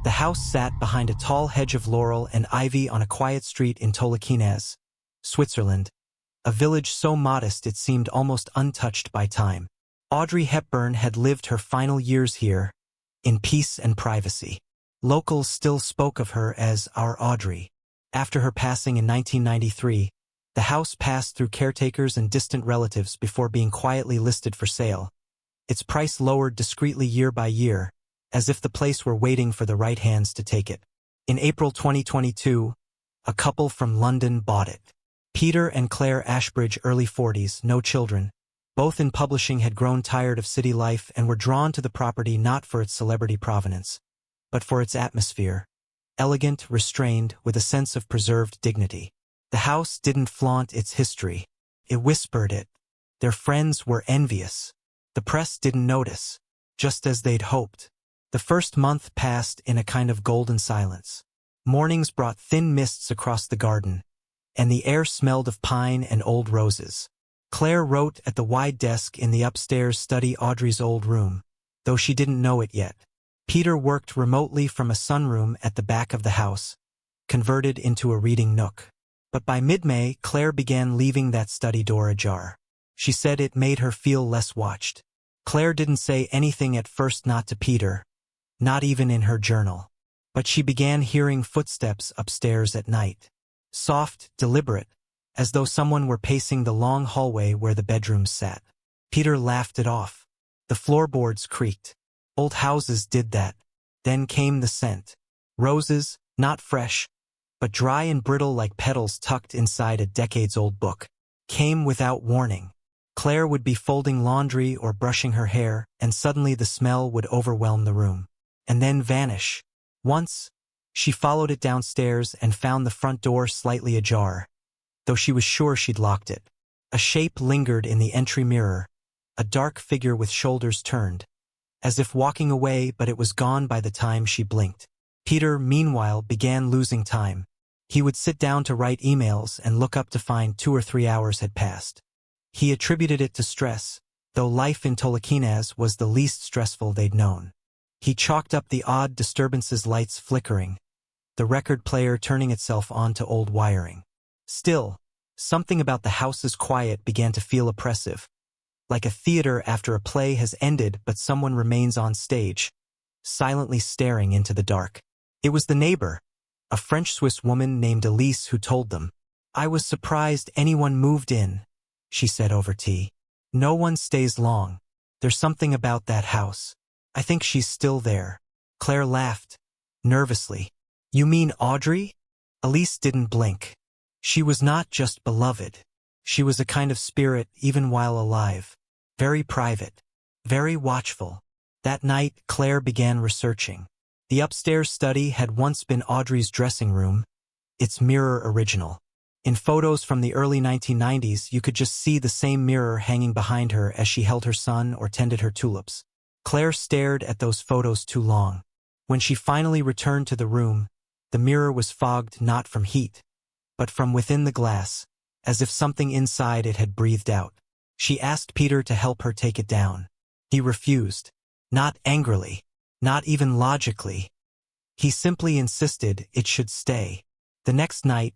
The house sat behind a tall hedge of laurel and ivy on a quiet street in Tolochenaz, Switzerland, a village so modest it seemed almost untouched by time. Audrey Hepburn had lived her final years here, in peace and privacy. Locals still spoke of her as our Audrey. After her passing in 1993, the house passed through caretakers and distant relatives before being quietly listed for sale. Its price lowered discreetly year by year, as if the place were waiting for the right hands to take it. In April 2022, a couple from London bought it. Peter and Claire Ashbridge, early 40s, no children. Both in publishing had grown tired of city life and were drawn to the property not for its celebrity provenance, but for its atmosphere. Elegant, restrained, with a sense of preserved dignity. The house didn't flaunt its history. It whispered it. Their friends were envious. The press didn't notice, just as they'd hoped. The first month passed in a kind of golden silence. Mornings brought thin mists across the garden, and the air smelled of pine and old roses. Claire wrote at the wide desk in the upstairs study, Audrey's old room, though she didn't know it yet. Peter worked remotely from a sunroom at the back of the house, converted into a reading nook. But by mid-May, Claire began leaving that study door ajar. She said it made her feel less watched. Claire didn't say anything at first, not to Peter, not even in her journal. But she began hearing footsteps upstairs at night. Soft, deliberate, as though someone were pacing the long hallway where the bedrooms sat. Peter laughed it off. The floorboards creaked. Old houses did that. Then came the scent. Roses, not fresh, but dry and brittle like petals tucked inside a decades-old book. Came without warning. Claire would be folding laundry or brushing her hair, and suddenly the smell would overwhelm the room. And then vanish. Once, she followed it downstairs and found the front door slightly ajar, though she was sure she'd locked it. A shape lingered in the entry mirror, a dark figure with shoulders turned, as if walking away, but it was gone by the time she blinked. Peter, meanwhile, began losing time. He would sit down to write emails and look up to find 2 or 3 hours had passed. He attributed it to stress, though life in Tolochenaz was the least stressful they'd known. He chalked up the odd disturbances, lights flickering, the record player turning itself on to old wiring. Still, something about the house's quiet began to feel oppressive, like a theater after a play has ended but someone remains on stage, silently staring into the dark. It was the neighbor, a French-Swiss woman named Elise, who told them. "I was surprised anyone moved in," she said over tea. "No one stays long. There's something about that house. I think she's still there." Claire laughed, nervously. "You mean Audrey?" Elise didn't blink. She was not just beloved. She was a kind of spirit even while alive. Very private, very watchful. That night, Claire began researching. The upstairs study had once been Audrey's dressing room, its mirror original. In photos from the early 1990s, you could just see the same mirror hanging behind her as she held her son or tended her tulips. Claire stared at those photos too long. When she finally returned to the room, the mirror was fogged not from heat, but from within the glass, as if something inside it had breathed out. She asked Peter to help her take it down. He refused. Not angrily, not even logically. He simply insisted it should stay. The next night,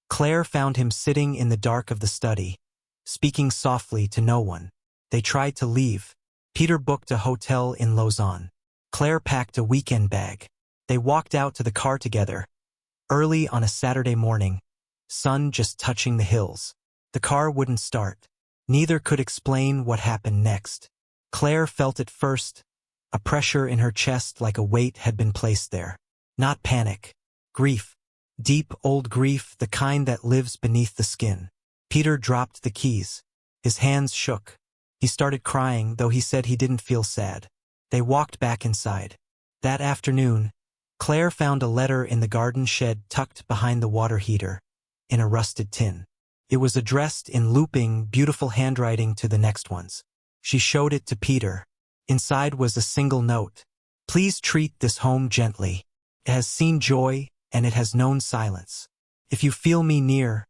Claire found him sitting in the dark of the study, speaking softly to no one. They tried to leave. Peter booked a hotel in Lausanne. Claire packed a weekend bag. They walked out to the car together, early on a Saturday morning, sun just touching the hills. The car wouldn't start. Neither could explain what happened next. Claire felt it first, a pressure in her chest like a weight had been placed there. Not panic. Grief. Deep, old grief, the kind that lives beneath the skin. Peter dropped the keys. His hands shook. He started crying, though he said he didn't feel sad. They walked back inside. That afternoon, Claire found a letter in the garden shed tucked behind the water heater, in a rusted tin. It was addressed in looping, beautiful handwriting to the next ones. She showed it to Peter. Inside was a single note. "Please treat this home gently. It has seen joy, and it has known silence. If you feel me near,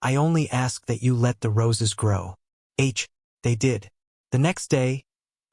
I only ask that you let the roses grow." They did. The next day,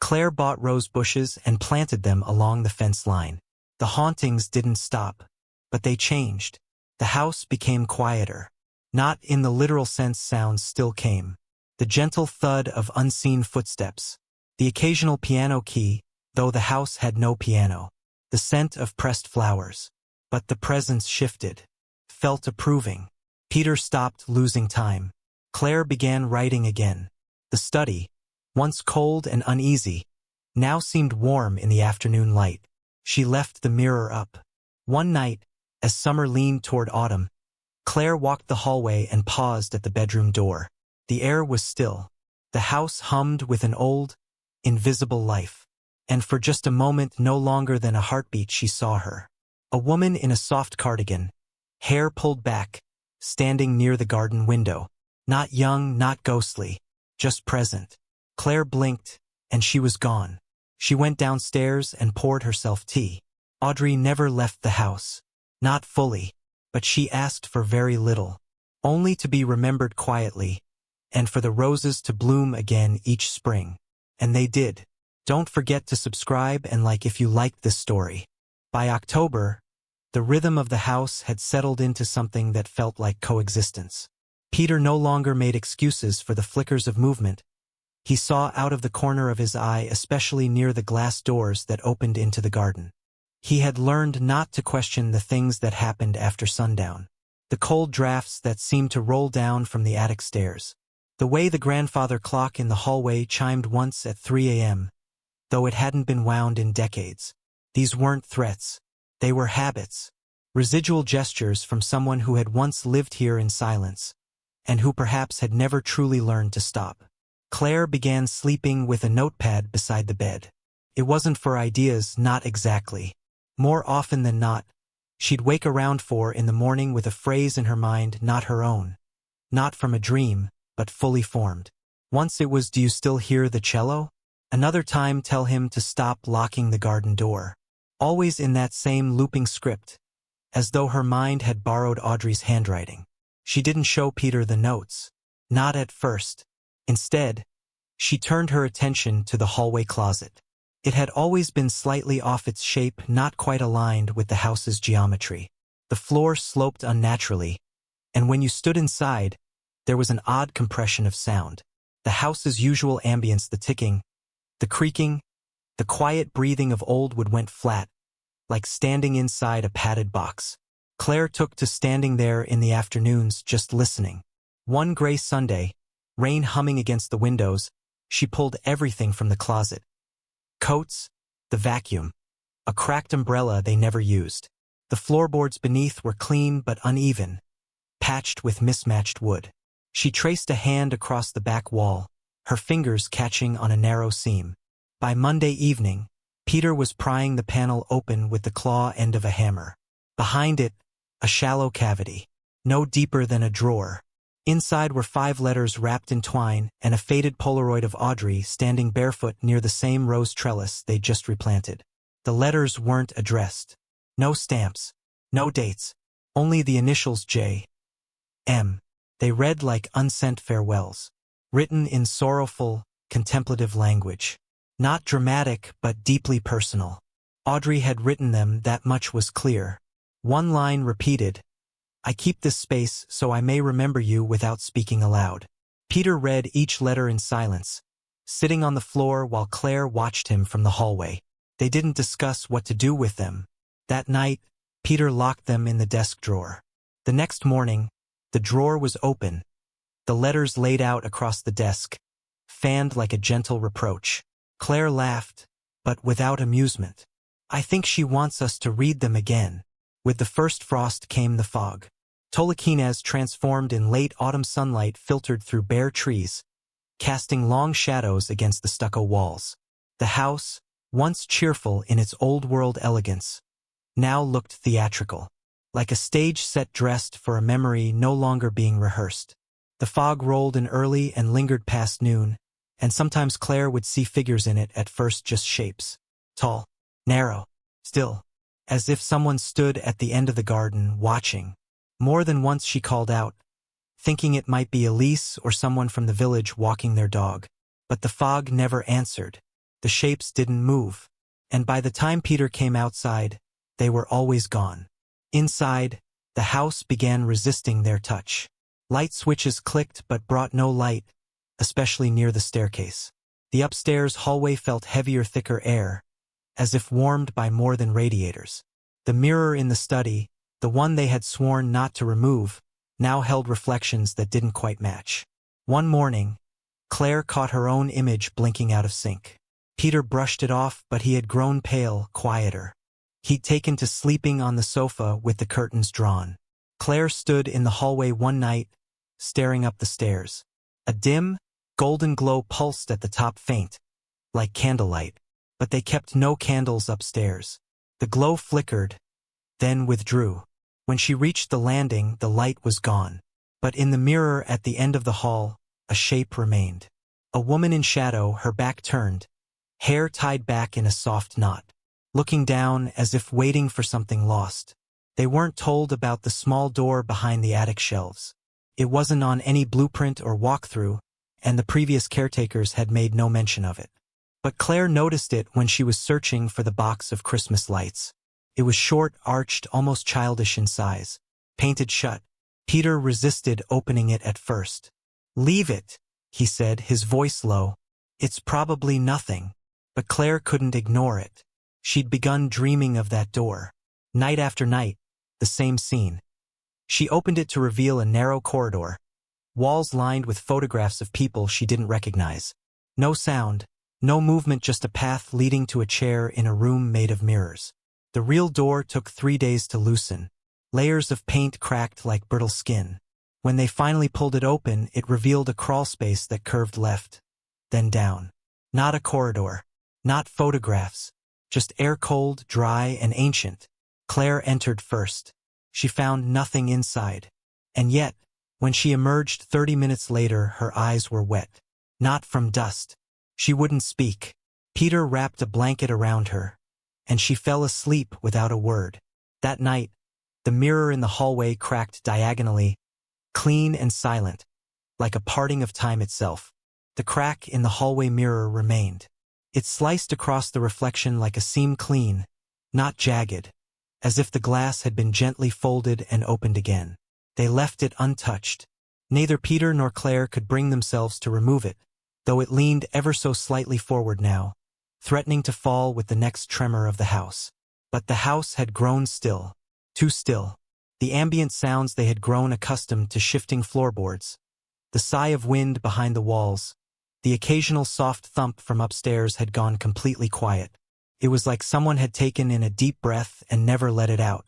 Claire bought rose bushes and planted them along the fence line. The hauntings didn't stop, but they changed. The house became quieter. Not in the literal sense sounds still came. The gentle thud of unseen footsteps. The occasional piano key, though the house had no piano. The scent of pressed flowers. But the presence shifted. Felt approving. Peter stopped losing time. Claire began writing again. The study, once cold and uneasy, now seemed warm in the afternoon light. She left the mirror up. One night, as summer leaned toward autumn, Claire walked the hallway and paused at the bedroom door. The air was still. The house hummed with an old, invisible life. And for just a moment, no longer than a heartbeat, she saw her. A woman in a soft cardigan, hair pulled back, standing near the garden window. Not young, not ghostly, just present. Claire blinked, and she was gone. She went downstairs and poured herself tea. Audrey never left the house. Not fully, but she asked for very little. Only to be remembered quietly, and for the roses to bloom again each spring. And they did. Don't forget to subscribe and like if you liked this story. By October, the rhythm of the house had settled into something that felt like coexistence. Peter no longer made excuses for the flickers of movement. He saw out of the corner of his eye, especially near the glass doors that opened into the garden. He had learned not to question the things that happened after sundown. The cold drafts that seemed to roll down from the attic stairs. The way the grandfather clock in the hallway chimed once at 3 a.m., though it hadn't been wound in decades. These weren't threats. They were habits. Residual gestures from someone who had once lived here in silence, and who perhaps had never truly learned to stop. Claire began sleeping with a notepad beside the bed. It wasn't for ideas, not exactly. More often than not, she'd wake around 4 in the morning with a phrase in her mind not her own. Not from a dream, but fully formed. Once it was, "Do you still hear the cello?" Another time, "Tell him to stop locking the garden door." Always in that same looping script, as though her mind had borrowed Audrey's handwriting. She didn't show Peter the notes. Not at first. Instead, she turned her attention to the hallway closet. It had always been slightly off its shape, not quite aligned with the house's geometry. The floor sloped unnaturally, and when you stood inside, there was an odd compression of sound. The house's usual ambience, the ticking, the creaking, the quiet breathing of old wood went flat, like standing inside a padded box. Claire took to standing there in the afternoons, just listening. One gray Sunday, rain humming against the windows, she pulled everything from the closet. Coats, the vacuum, a cracked umbrella they never used. The floorboards beneath were clean but uneven, patched with mismatched wood. She traced a hand across the back wall, her fingers catching on a narrow seam. By Monday evening, Peter was prying the panel open with the claw end of a hammer. Behind it, a shallow cavity, no deeper than a drawer. Inside were 5 letters wrapped in twine and a faded Polaroid of Audrey standing barefoot near the same rose trellis they'd just replanted. The letters weren't addressed. No stamps. No dates. Only the initials J. M. They read like unsent farewells. Written in sorrowful, contemplative language. Not dramatic, but deeply personal. Audrey had written them, that much was clear. One line repeated, "I keep this space so I may remember you without speaking aloud." Peter read each letter in silence, sitting on the floor while Claire watched him from the hallway. They didn't discuss what to do with them. That night, Peter locked them in the desk drawer. The next morning, the drawer was open, the letters laid out across the desk, fanned like a gentle reproach. Claire laughed, but without amusement. "I think she wants us to read them again." With the first frost came the fog. Tolochenaz transformed in late autumn sunlight filtered through bare trees, casting long shadows against the stucco walls. The house, once cheerful in its old-world elegance, now looked theatrical, like a stage set dressed for a memory no longer being rehearsed. The fog rolled in early and lingered past noon, and sometimes Claire would see figures in it, at first just shapes. Tall, narrow, still, as if someone stood at the end of the garden, watching. More than once she called out, thinking it might be Elise or someone from the village walking their dog. But the fog never answered. The shapes didn't move. And by the time Peter came outside, They were always gone. Inside, the house began resisting their touch. Light switches clicked but brought no light, especially near the staircase. The upstairs hallway felt heavier, thicker air, as if warmed by more than radiators. The mirror in the study, the one they had sworn not to remove, now held reflections that didn't quite match. One morning, Claire caught her own image blinking out of sync. Peter brushed it off, but he had grown pale, quieter. He'd taken to sleeping on the sofa with the curtains drawn. Claire stood in the hallway one night, staring up the stairs. A dim, golden glow pulsed at the top, faint, like candlelight, but they kept no candles upstairs. The glow flickered, then withdrew. When she reached the landing, the light was gone. But in the mirror at the end of the hall, a shape remained. A woman in shadow, her back turned, hair tied back in a soft knot, looking down as if waiting for something lost. They weren't told about the small door behind the attic shelves. It wasn't on any blueprint or walkthrough, and the previous caretakers had made no mention of it. But Claire noticed it when she was searching for the box of Christmas lights. It was short, arched, almost childish in size, painted shut. Peter resisted opening it at first. "Leave it," he said, his voice low. "It's probably nothing." But Claire couldn't ignore it. She'd begun dreaming of that door. Night after night, the same scene. She opened it to reveal a narrow corridor, walls lined with photographs of people she didn't recognize. No sound, no movement, just a path leading to a chair in a room made of mirrors. The real door took 3 days to loosen. Layers of paint cracked like brittle skin. When they finally pulled it open, it revealed a crawlspace that curved left, then down. Not a corridor, not photographs, just air, cold, dry, and ancient. Claire entered first. She found nothing inside. And yet, when she emerged 30 minutes later, her eyes were wet. Not from dust. She wouldn't speak. Peter wrapped a blanket around her, and she fell asleep without a word. That night, the mirror in the hallway cracked diagonally, clean and silent, like a parting of time itself. The crack in the hallway mirror remained. It sliced across the reflection like a seam, clean, not jagged, as if the glass had been gently folded and opened again. They left it untouched. Neither Peter nor Claire could bring themselves to remove it, though it leaned ever so slightly forward now, threatening to fall with the next tremor of the house. But the house had grown still, too still. The ambient sounds they had grown accustomed to, shifting floorboards, the sigh of wind behind the walls, the occasional soft thump from upstairs had gone completely quiet. It was like someone had taken in a deep breath and never let it out.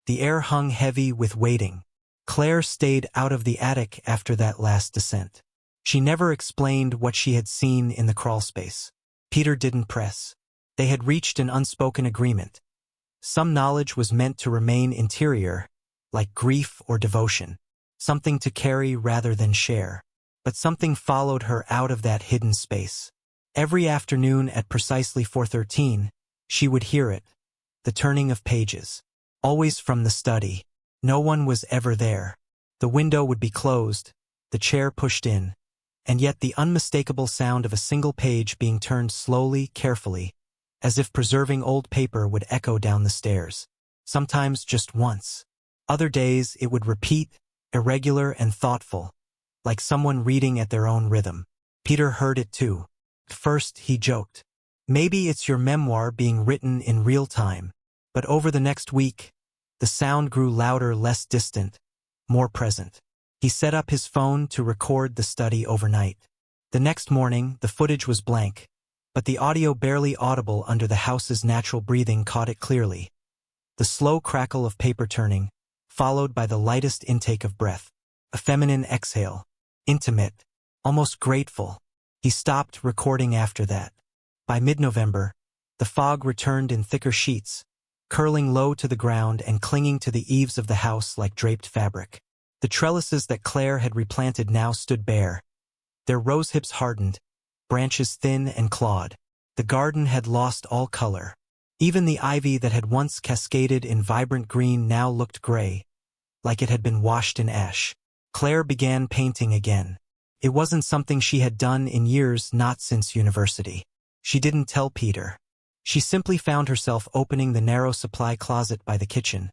The air hung heavy with waiting. Claire stayed out of the attic after that last descent. She never explained what she had seen in the crawlspace. Peter didn't press. They had reached an unspoken agreement. Some knowledge was meant to remain interior, like grief or devotion, something to carry rather than share. But something followed her out of that hidden space. Every afternoon at precisely 4:13, she would hear it, the turning of pages. Always from the study. No one was ever there. The window would be closed, the chair pushed in, and yet the unmistakable sound of a single page being turned slowly, carefully, as if preserving old paper, would echo down the stairs. Sometimes just once. Other days it would repeat, irregular and thoughtful, like someone reading at their own rhythm. Peter heard it too. At first he joked, "Maybe it's your memoir being written in real time." But over the next week, the sound grew louder, less distant, more present. He set up his phone to record the study overnight. The next morning, the footage was blank, but the audio, barely audible under the house's natural breathing, caught it clearly. The slow crackle of paper turning, followed by the lightest intake of breath, a feminine exhale, intimate, almost grateful. He stopped recording after that. By mid-November, the fog returned in thicker sheets, curling low to the ground and clinging to the eaves of the house like draped fabric. The trellises that Claire had replanted now stood bare, their rose hips hardened, branches thin and clawed. The garden had lost all color. Even the ivy that had once cascaded in vibrant green now looked gray, like it had been washed in ash. Claire began painting again. It wasn't something she had done in years, not since university. She didn't tell Peter. She simply found herself opening the narrow supply closet by the kitchen,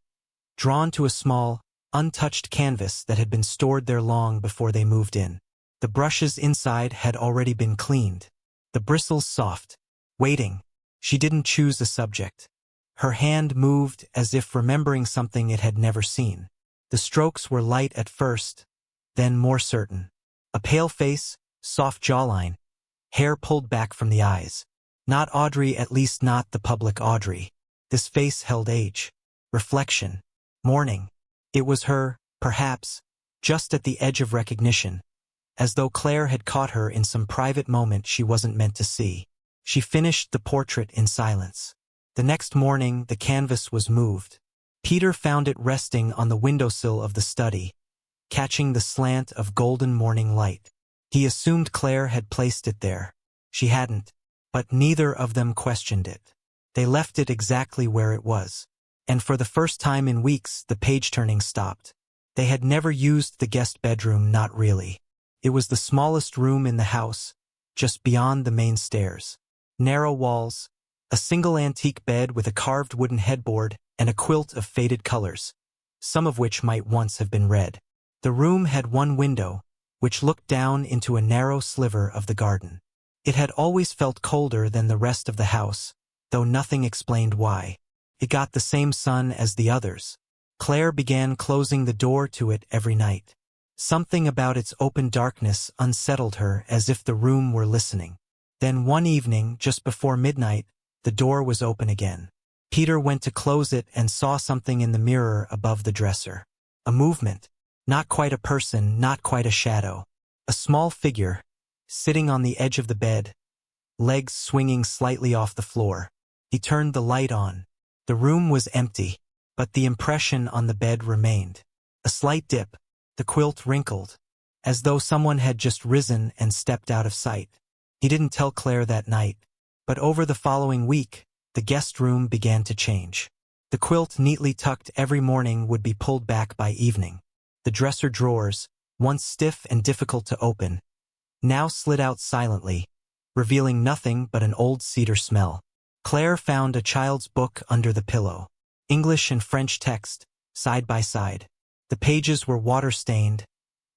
drawn to a small, untouched canvas that had been stored there long before they moved in. The brushes inside had already been cleaned, the bristles soft. Waiting. She didn't choose a subject. Her hand moved as if remembering something it had never seen. The strokes were light at first, then more certain. A pale face, soft jawline, hair pulled back from the eyes. Not Audrey, at least not the public Audrey. This face held age, reflection, mourning. It was her, perhaps, just at the edge of recognition, as though Claire had caught her in some private moment she wasn't meant to see. She finished the portrait in silence. The next morning, the canvas was moved. Peter found it resting on the windowsill of the study, catching the slant of golden morning light. He assumed Claire had placed it there. She hadn't, but neither of them questioned it. They left it exactly where it was. And for the first time in weeks, the page-turning stopped. They had never used the guest bedroom, not really. It was the smallest room in the house, just beyond the main stairs. Narrow walls, a single antique bed with a carved wooden headboard, and a quilt of faded colors, some of which might once have been red. The room had one window, which looked down into a narrow sliver of the garden. It had always felt colder than the rest of the house, though nothing explained why. It got the same sun as the others. Claire began closing the door to it every night. Something about its open darkness unsettled her, as if the room were listening. Then one evening, just before midnight, the door was open again. Peter went to close it and saw something in the mirror above the dresser. A movement. Not quite a person, not quite a shadow. A small figure, sitting on the edge of the bed, legs swinging slightly off the floor. He turned the light on. The room was empty, but the impression on the bed remained. A slight dip, the quilt wrinkled, as though someone had just risen and stepped out of sight. He didn't tell Claire that night, but over the following week, the guest room began to change. The quilt, neatly tucked every morning, would be pulled back by evening. The dresser drawers, once stiff and difficult to open, now slid out silently, revealing nothing but an old cedar smell. Claire found a child's book under the pillow. English and French text, side by side. The pages were water-stained,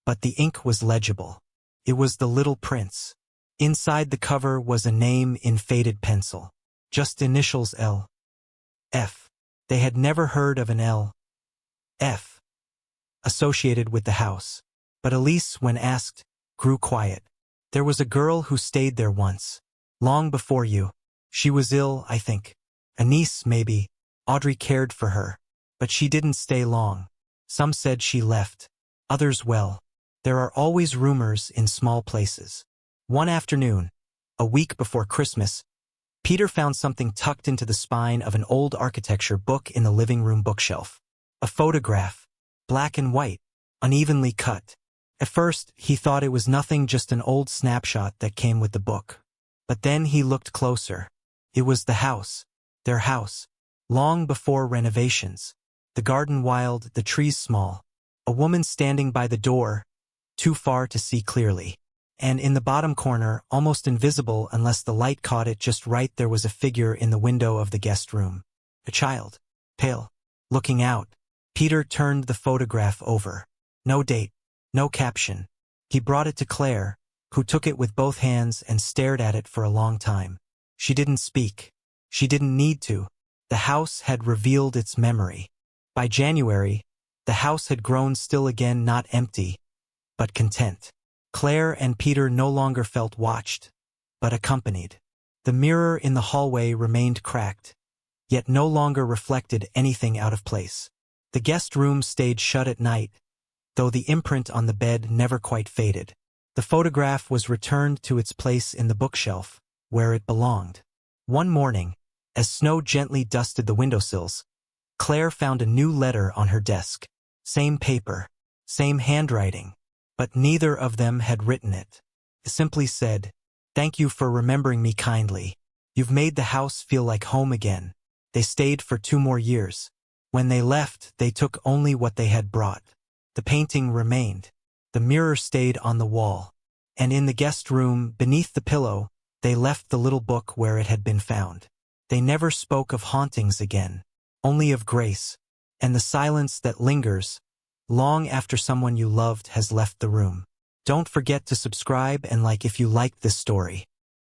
but the ink was legible. It was The Little Prince. Inside the cover was a name in faded pencil. Just initials L. F. They had never heard of an L. F. associated with the house. But Elise, when asked, grew quiet. There was a girl who stayed there once. Long before you. She was ill, I think. A niece, maybe. Audrey cared for her. But she didn't stay long. Some said she left. Others, well. There are always rumors in small places. One afternoon, a week before Christmas, Peter found something tucked into the spine of an old architecture book in the living room bookshelf. A photograph, black and white, unevenly cut. At first, he thought it was nothing, just an old snapshot that came with the book. But then he looked closer. It was the house, their house, long before renovations. The garden wild, the trees small. A woman standing by the door, too far to see clearly. And in the bottom corner, almost invisible unless the light caught it just right, there was a figure in the window of the guest room. A child, pale, looking out. Peter turned the photograph over. No date, no caption. He brought it to Claire, who took it with both hands and stared at it for a long time. She didn't speak. She didn't need to. The house had revealed its memory. By January, the house had grown still again, not empty, but content. Claire and Peter no longer felt watched, but accompanied. The mirror in the hallway remained cracked, yet no longer reflected anything out of place. The guest room stayed shut at night, though the imprint on the bed never quite faded. The photograph was returned to its place in the bookshelf, where it belonged. One morning, as snow gently dusted the windowsills, Claire found a new letter on her desk. Same paper, same handwriting, but neither of them had written it. It simply said, "Thank you for remembering me kindly. You've made the house feel like home again." They stayed for 2 more years. When they left, they took only what they had brought. The painting remained. The mirror stayed on the wall. And in the guest room, beneath the pillow, they left the little book where it had been found. They never spoke of hauntings again, only of grace, and the silence that lingers long after someone you loved has left the room. Don't forget to subscribe and like if you liked this story.